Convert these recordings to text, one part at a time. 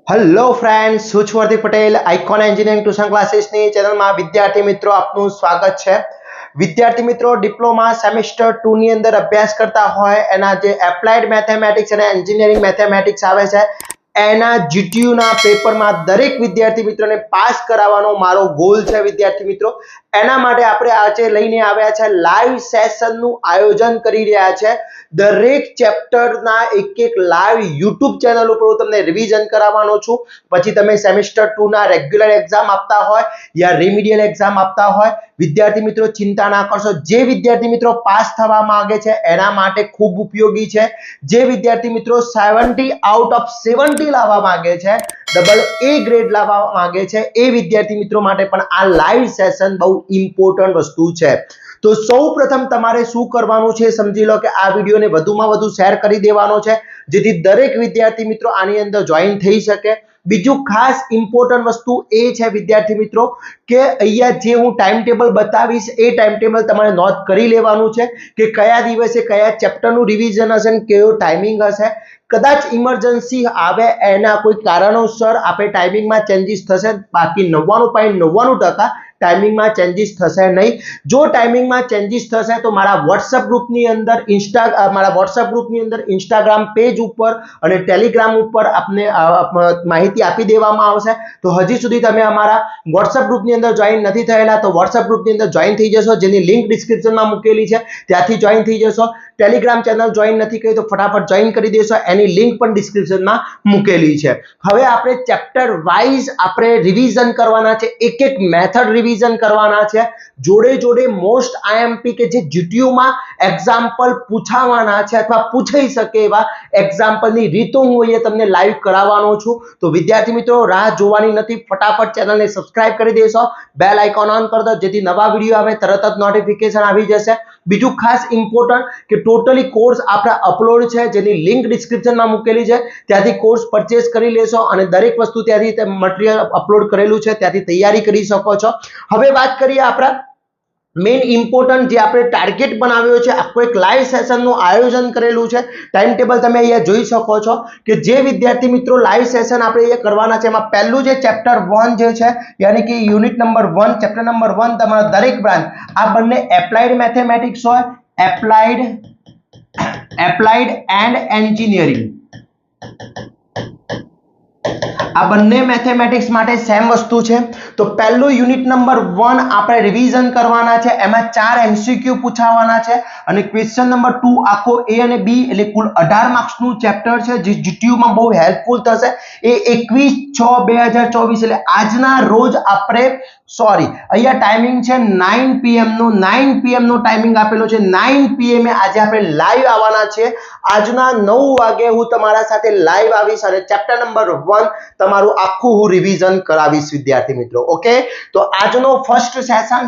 Hello friends, હું છું Hardik Patel, icon engineering tuition ક્લાસીસની ચેનલમાં વિદ્યાર્થી મિત્રો આપનું સ્વાગત છે। વિદ્યાર્થી મિત્રો, ડિપ્લોમા સેમેસ્ટર 2 ની અંદર અભ્યાસ કરતા હોય એના જે એપ્લાઇડ મેથેમેટિક્સ અને એન્જિનિયરિંગ મેથેમેટિક્સ આવે છે એના જીટીયુ ના પેપરમાં દરેક વિદ્યાર્થી મિત્રોને પાસ કરાવવાનો મારો ગોલ છે। વિદ્યાર્થી મિત્રો, એના માટે આપણે આજે લઈને આવ્યા છે લાઈવ સેશનનું આયોજન કરી રહ્યા છે। દરેક ચેપ્ટરના એક લાઈવ YouTube ચેનલ ઉપર હું તમને રિવિઝન કરાવવાનો છું। પછી તમે સેમેસ્ટર 2 ના રેગ્યુલર એક્ઝામ આપતા હોય યા રિમિડિયલ એક્ઝામ આપતા હોય, વિદ્યાર્થી મિત્રો ચિંતા ના કરશો। જે વિદ્યાર્થી મિત્રો પાસ થવા માંગે છે એના માટે ખૂબ ઉપયોગી છે। જે વિદ્યાર્થી મિત્રો 70 આઉટ ઓફ 70 લાવવા માંગે છે, ડબલ A ગ્રેડ લાવવા માંગે છે, એ વિદ્યાર્થી મિત્રો માટે પણ આ લાઈવ સેશન બહુ ઇમ્પોર્ટન્ટ વસ્તુ છે। તો સૌપ્રથમ તમારે શું કરવાનું છે સમજી લો કે આ વિડિયોને વધુમાં વધુ શેર કરી દેવાનો છે જેથી દરેક વિદ્યાર્થી મિત્રો આની અંદર જોઈન થઈ શકે। બીજું ખાસ ઇમ્પોર્ટન્ટ વસ્તુ એ છે વિદ્યાર્થી મિત્રો કે અહીંયા જે હું ટાઈમ ટેબલ બતાવીશ એ ટાઈમ ટેબલ તમારે નોટ કરી લેવાનું છે કે કયા દિવસે કયા ચેપ્ટરનું રિવિઝન હશે અને કયો ટાઈમિંગ હશે। કદાચ ઇમરજન્સી આવે એના કોઈ કારણોસર આપણે ટાઈમિંગમાં ચેન્જીસ થશે, બાકી 99.99% ટાઈમિંગમાં ચેન્જીસ થશે નહીં। જો ટાઈમિંગમાં ચેન્જીસ થશે તો મારા WhatsApp ગ્રુપની અંદર ઇન્સ્ટાગ્રામ પેજ ઉપર અને ટેલિગ્રામ ઉપર આપને માહિતી આપી દેવામાં આવશે। તો હજી સુધી તમે અમારા WhatsApp ગ્રુપની અંદર જોઈન નથી થયેલા તો WhatsApp ગ્રુપની અંદર જોઈન થઈ જશો, જેની લિંક ડિસ્ક્રિપ્શનમાં મૂકેલી છે, ત્યાંથી જોઈન થઈ જશો। ટેલિગ્રામ ચેનલ જોઈન નથી કરી તો ફટાફટ જોઈન કરી દેશો, એની લિંક પણ ડિસ્ક્રિપ્શનમાં મૂકેલી છે। હવે આપણે ચેપ્ટર વાઇઝ આપણે રિવિઝન કરવાના છે, એક મેથડ રિવિઝન કરવાના છે, જોડે જોડે મોસ્ટ આઈએમપી કે જે જીટીયુમાં એક્ઝામ્પલ પૂછાવાના છે અથવા પૂછાઈ શકે એવા એક્ઝામ્પલની રીતો હું અહીંયા તમને લાઈવ કરાવવાનો છું। તો વિદ્યાર્થી મિત્રો રાહ જોવાની નથી, ફટાફટ ચેનલને સબસ્ક્રાઇબ કરી દેશો, બેલ આઇકોન ઓન કરી દો જેથી નવા વિડીયો આવે તરત જ નોટિફિકેશન આવી જશે। બીજું ખાસ ઇમ્પોર્ટન્ટ કે ટોટલી કોર્સ આપણા અપલોડ છે, જેની લિંક ડિસ્ક્રિપ્શનમાં મૂકેલી છે, ત્યાંથી કોર્સ પરચેસ કરી લેશો અને દરેક વસ્તુ ત્યાંથી મટીરીયલ અપલોડ કરેલું છે, ત્યાંથી તૈયારી કરી શકો છો। હવે વાત કરીએ આપણા મેઇન ઇમ્પોર્ટન્ટ જે આપણે ટાર્ગેટ બનાવ્યો છે, આખો એક લાઈવ સેશનનું આયોજન કરેલું છે। ટાઈમ ટેબલ તમે અહીંયા જોઈ શકો છો કે જે વિદ્યાર્થી મિત્રો લાઈવ સેશન આપણે અહીંયા કરવાના છે એમાં પહેલું જે ચેપ્ટર 1 જે છે યાની કે યુનિટ નંબર 1 ચેપ્ટર નંબર 1 તમારા દરેક બ્રાન્ચ આ બંને એપ્લાઇડ મેથેમેટિક્સ હોય, એપ્લાઇડ એન્ડ એન્જિનિયરિંગ, આ બંને મેથેમેટિક્સ માટે સેમ વસ્તુ છે। તો પહેલું યુનિટ નંબર 1 આપણે રિવિઝન કરવાના છે, એમાં 4 MCQ પૂછાવાના છે અને ક્વેશ્ચન નંબર 2 આખો A અને B એટલે કુલ 18 માર્ક્સનું ચેપ્ટર છે જે જીટીયુ માં બહુ હેલ્પફુલ થશે। એ 21/6/2024 એટલે આજના રોજ આપણે અહીંયા ટાઈમિંગ છે 9 PM નો, 9 PM નો ટાઈમિંગ આપેલો છે। 9 PM આજે આપણે લાઈવ આવવાના છે। આજના 9 વાગે હું તમારા સાથે લાઈવ આવીશ અને ચેપ્ટર નંબર 1 તમારું આખું હું રિવિઝન કરાવીશ વિદ્યાર્થી મિત્રો। ઓકે, તો આજનો ફર્સ્ટ સેશન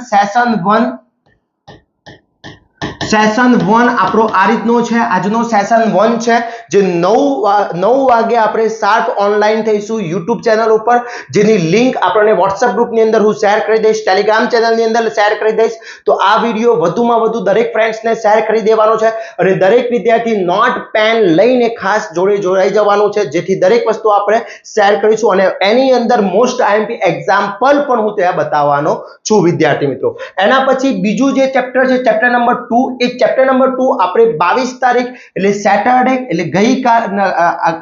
1 આપણો આ રીતનો છે। આજનો સેશન 1 છે જે 9 વાગે આપણે શાર્પ ઓનલાઈન થઈશું YouTube ચેનલ ઉપર, જેની લિંક આપણને WhatsApp ગ્રુપની અંદર હું શેર કરી દઈશ, ટેલિગ્રામ ચેનલની અંદર શેર કરી દઈશ। તો આ વિડિયો વધુમાં વધુ દરેક ફ્રેન્ડ્સને શેર કરી દેવાનો છે અને દરેક વિદ્યાર્થી નોટ પેન લઈને ખાસ જોડે જોડાઈ જવાનું છે જેથી દરેક વસ્તુ આપણે શેર કરીશું અને એની અંદર મોસ્ટ આઈએમપી એક્ઝામ્પલ પણ હું ત્યાં બતાવવાનો છું વિદ્યાર્થી મિત્રો। એના પછી બીજું જે ચેપ્ટર છે ચેપ્ટર નંબર 2, એ ચેપ્ટર નંબર 2 આપણે 22 તારીખ એટલે સેટરડે એટલે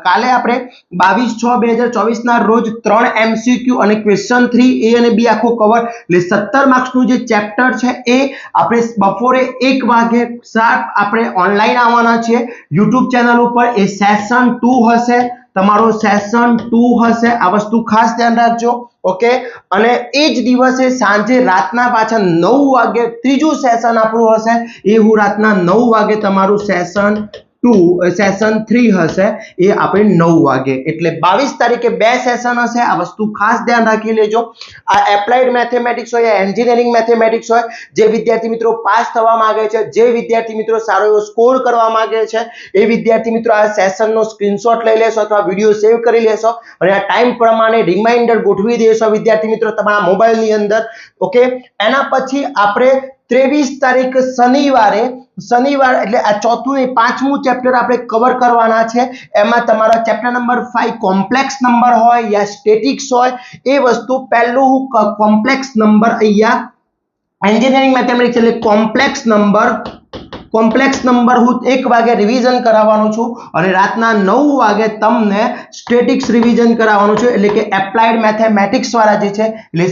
કાલે આપણે 22/6/2024 ના રોજ 3 MCQ અને ક્વેશ્ચન 3 A અને B આખું કવર એટલે 17 માર્ક્સનું જે ચેપ્ટર છે એ આપણે બપોરે 1 વાગે શાર્પ આપણે ઓનલાઈન આવવાના છે YouTube ચેનલ ઉપર। એ સેશન 2 હશે, તમારો સેશન 2 હશે, આ વસ્તુ ખાસ ધ્યાન રાખજો। ઓકે, અને એ જ દિવસે સાંજે રાતના પાછા 9 વાગે ત્રીજું સેશન આપણું હશે, એ હું રાતના 9 વાગે તમારું સેશન 3 હશે, એ આપણે 9 વાગે એટલે 22 તારીખે 2 સેશન હશે। આ વસ્તુ ખાસ ધ્યાન રાખી લેજો। આ એપ્લાઇડ મેથેમેટિક્સ હોય, એન્જિનિયરિંગ મેથેમેટિક્સ હોય, જે વિદ્યાર્થી મિત્રો પાસ થવા માંગે છે, જે વિદ્યાર્થી મિત્રો સારો એવો સ્કોર કરવા માંગે છે, એ વિદ્યાર્થી મિત્રો આ સેશનનો સ્ક્રીનશોટ લઈ લેશો અથવા વિડિયો સેવ કરી લેશો અને આ ટાઈમ પ્રમાણે રિમાઇન્ડર ગોઠવી દેશો વિદ્યાર્થી મિત્રો તમારા મોબાઈલની અંદર। ઓકે, એના પછી આપણે 23 તારીખ શનિવાર એટલે આ ચોથું ને પાંચમું ચેપ્ટર આપણે કવર કરવાના છે। એમાં તમારા ચેપ્ટર નંબર 5 કોમ્પ્લેક્સ નંબર હોય યા સ્ટેટિક્સ હોય એ વસ્તુ પહેલું કોમ્પ્લેક્સ નંબર અહીંયા એન્જિનિયરિંગ મેથેમેટિક્સ એટલે કોમ્પ્લેક્સ નંબર હું 1 વાગે રિવિઝન કરાવવાનો છું અને રાતના 9 વાગે તમને સ્ટેટિક્સ રિવિઝન કરાવવાનું છે એટલે કે એપ્લાઇડ મેથેમેટિક્સ વાળા જે છે એટલે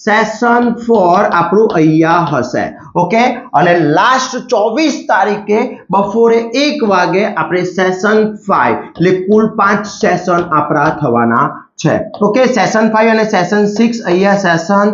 સેશન 4 આપણું અહીંયા હશે ઓકે। અને લાસ્ટ 24 તારીખે બપોરે 1 વાગે આપણે સેશન 5 એટલે કુલ 5 સેશન આપણા થવાના છે ઓકે। સેશન 5 અને સેશન 6 અહીંયા સેશન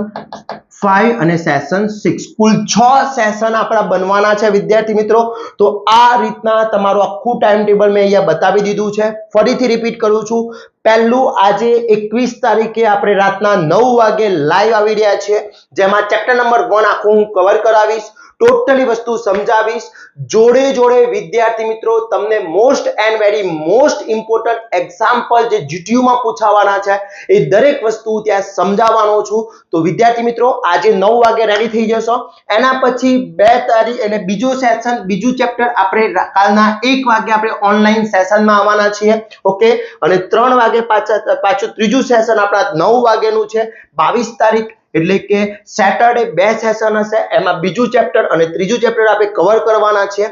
5 અને સેશન 6 કુલ 6 સેશન આપણા બનવાના છે વિદ્યાર્થી મિત્રો। તો આ રીતના તમારું આખું ટાઈમ ટેબલ મેં અહીંયા બતાવી દીધું છે। ફરીથી રિપીટ કરું છું, પહેલું આજે 21 તારીખે આપણે રાતના 9 વાગે લાઈવ આવી રહ્યા છીએ, જેમાં ચેપ્ટર નંબર 1 આખું હું કવર કરાવીશ, ટોટલી વસ્તુ સમજાવીશ। જોડે વિદ્યાર્થી મિત્રો તમને most and very most important example જે જીટીયુ માં પૂછાવાના છે એ દરેક વસ્તુ ત્યાં સમજાવવાનો છું। તો વિદ્યાર્થી મિત્રો આજે 9 વાગે રેડી થઈ જશો। એના પછી 2 તારીખ એટલે બીજું ચેપ્ટર આપણે કાલના 1 વાગે આપણે ઓનલાઈન સેશનમાં આવવાના છીએ ઓકે। અને 3 વાગે પાછું ત્રીજું સેશન આપણા 9 વાગેનું છે 22 તારીખ એટલે કે સેટરડે 2 સેશન હશે, એમાં બીજું ચેપ્ટર અને ત્રીજું ચેપ્ટર આપણે કવર કરવાના છે।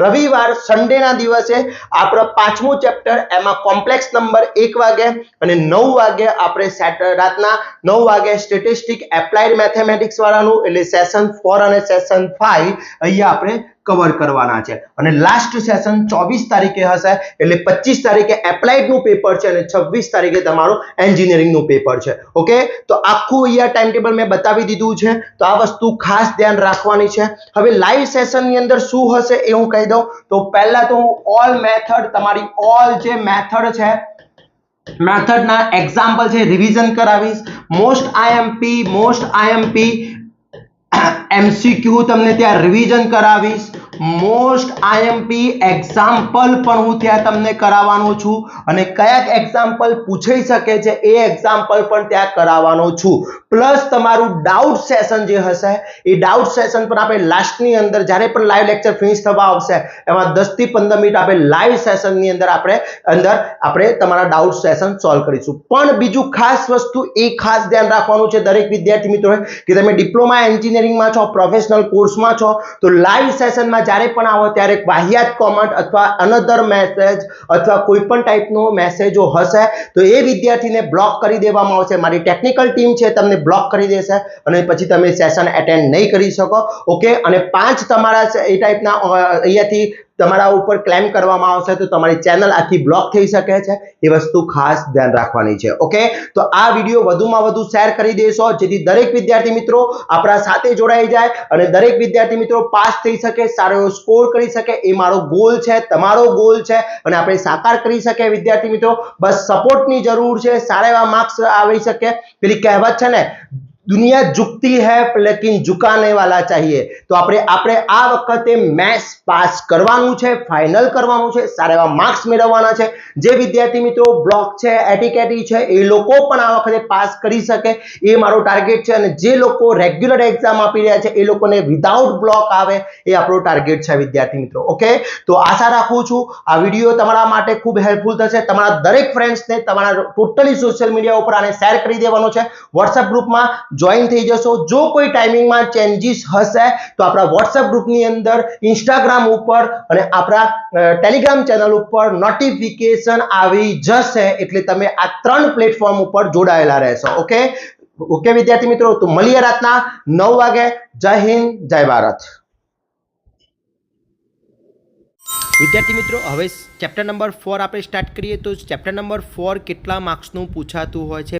રવિવાર સન્ડેના દિવસે આપણો પાંચમું ચેપ્ટર એમાં કોમ્પ્લેક્સ નંબર 1 વાગે અને 9 વાગે આપણે રાતના 9 વાગે સ્ટેટિસ્ટિક એપ્લાઇડ મેથેમેટિક્સ વાળાનું એટલે સેશન 4 અને સેશન 5 અહીંયા આપણે કવર કરવાના છે। અને લાસ્ટ સેશન 24 તારીખે હશે એટલે 25 તારીખે એપ્લાઇડ નું પેપર છે અને 26 તારીખે તમારું એન્જિનિયરિંગ નું પેપર છે ઓકે। તો આખું અહીંયા ટાઈમ ટેબલ મેં બતાવી દીધું છે, તો આ વસ્તુ ખાસ ધ્યાન રાખવાની છે। હવે લાઈવ સેશન ની અંદર શું હશે એ હું કહી દઉં। તો પહેલા તો હું ઓલ મેથડ તમારી ઓલ જે મેથડ છે મેથડના એક્ઝામ્પલ છે રિવિઝન કરાવીશ। મોસ્ટ આઈએમપી MCQ તમને ત્યાં રિવિઝન કરાવીશ। મોસ્ટ આઈએમપી એક્ઝામ્પલ પણ હું ત્યાં તમને કરાવવાનો છું અને કયા એક્ઝામ્પલ પૂછાઈ શકે છે એ એક્ઝામ્પલ પણ ત્યાં કરાવવાનો છું। પ્લસ તમારું ડાઉટ સેશન જે હશે એ ડાઉટ સેશન પણ આપણે લાસ્ટની અંદર જ્યારે પણ લાઈવ લેક્ચર ફિનિશ થવા આવશે એમાં 10 થી 15 મિનિટ આપણે લાઈવ સેશનની અંદર આપણે તમારા ડાઉટ સેશન સોલ્વ કરીશું। પણ બીજું ખાસ વસ્તુ એ ખાસ ધ્યાન રાખવાનું છે દરેક વિદ્યાર્થી મિત્રોએ કે તમે ડિપ્લોમા એન્જિનિયરિંગમાં છો, પ્રોફેશનલ કોર્સમાં છો, તો લાઈવ સેશનમાં જ્યારે પણ આવો ત્યારે વાહિયાત કોમેન્ટ અથવા અનધર મેસેજ અથવા કોઈ પણ ટાઈપનો મેસેજો હશે તો એ વિદ્યાર્થીને બ્લોક કરી દેવામાં આવશે। મારી ટેકનિકલ ટીમ છે તમને બ્લોક કરી દેશે અને પછી તમે સેશન એટેન્ડ નહીં કરી શકો ઓકે। અને 5 તમારા એ ટાઈપના અહીંયાથી તમારા ઉપર ક્લેમ કરવામાં આવશે તો તમારી ચેનલ આખી બ્લોક થઈ શકે છે, એ વસ્તુ ખાસ ધ્યાન રાખવાની છે ઓકે। તો આ વિડીયો વધુમાં વધુ શેર કરી દેશો જેથી દરેક વિદ્યાર્થી મિત્રો આપણા સાથે જોડાઈ જાય અને દરેક વિદ્યાર્થી મિત્રો પાસ થઈ શકે, સારો એવો સ્કોર કરી શકે, એ મારો ગોલ છે, તમારો ગોલ છે અને આપણે સાકાર કરી શકે વિદ્યાર્થી મિત્રો। બસ સપોર્ટની જરૂર છે, સારા એવા માર્ક્સ આવી શકે। પેલી કહેવત છે ને दुनिया झुकती है लेकिन झुकाने वाला चाहिए। तो આપણે આ વખતે મેથ્સ પાસ કરવાનું છે, ફાઇનલ કરવાનું છે, સારા એવા માર્ક્સ મેળવવાના છે। જે વિદ્યાર્થી મિત્રો બ્લોક છે, એટીકેટી છે એ લોકો પણ આ વખતે પાસ કરી શકે એ મારો ટાર્ગેટ છે અને જે લોકો રેગ્યુલર એક્ઝામ આપી રહ્યા છે એ લોકોને વિધાઉટ બ્લોક આવે એ આપણો ટાર્ગેટ છે વિદ્યાર્થી મિત્રો ઓકે। તો આશા રાખું છું આ વિડીયો તમારા માટે ખૂબ હેલ્પફુલ થશે। તમારા દરેક ફ્રેન્ડ્સને તમારા ટોટલી સોશિયલ મીડિયા ઉપર આને શેર કરી દેવાનો છે, વોટ્સએપ ગ્રુપમાં જોઈન થઈ જશો। જો કોઈ ટાઈમિંગમાં ચેન્જીસ હશે તો આપણા વોટ્સએપ ગ્રુપની અંદર, ઇન્સ્ટાગ્રામ ઉપર અને આપણા ટેલિગ્રામ ચેનલ ઉપર નોટિફિકેશન આવી જશે એટલે તમે આ 3 પ્લેટફોર્મ ઉપર જોડાયેલા રહેશો ઓકે। ઓકે વિદ્યાર્થી મિત્રો, તો મળીએ રાતના 9 વાગે। જય હિન્દ, જય ભારત। વિદ્યાર્થી મિત્રો, હવે ચેપ્ટર નંબર 4 આપણે સ્ટાર્ટ કરીએ તો ચેપ્ટર નંબર 4 કેટલા માર્ક્સનું પૂછાતું હોય છે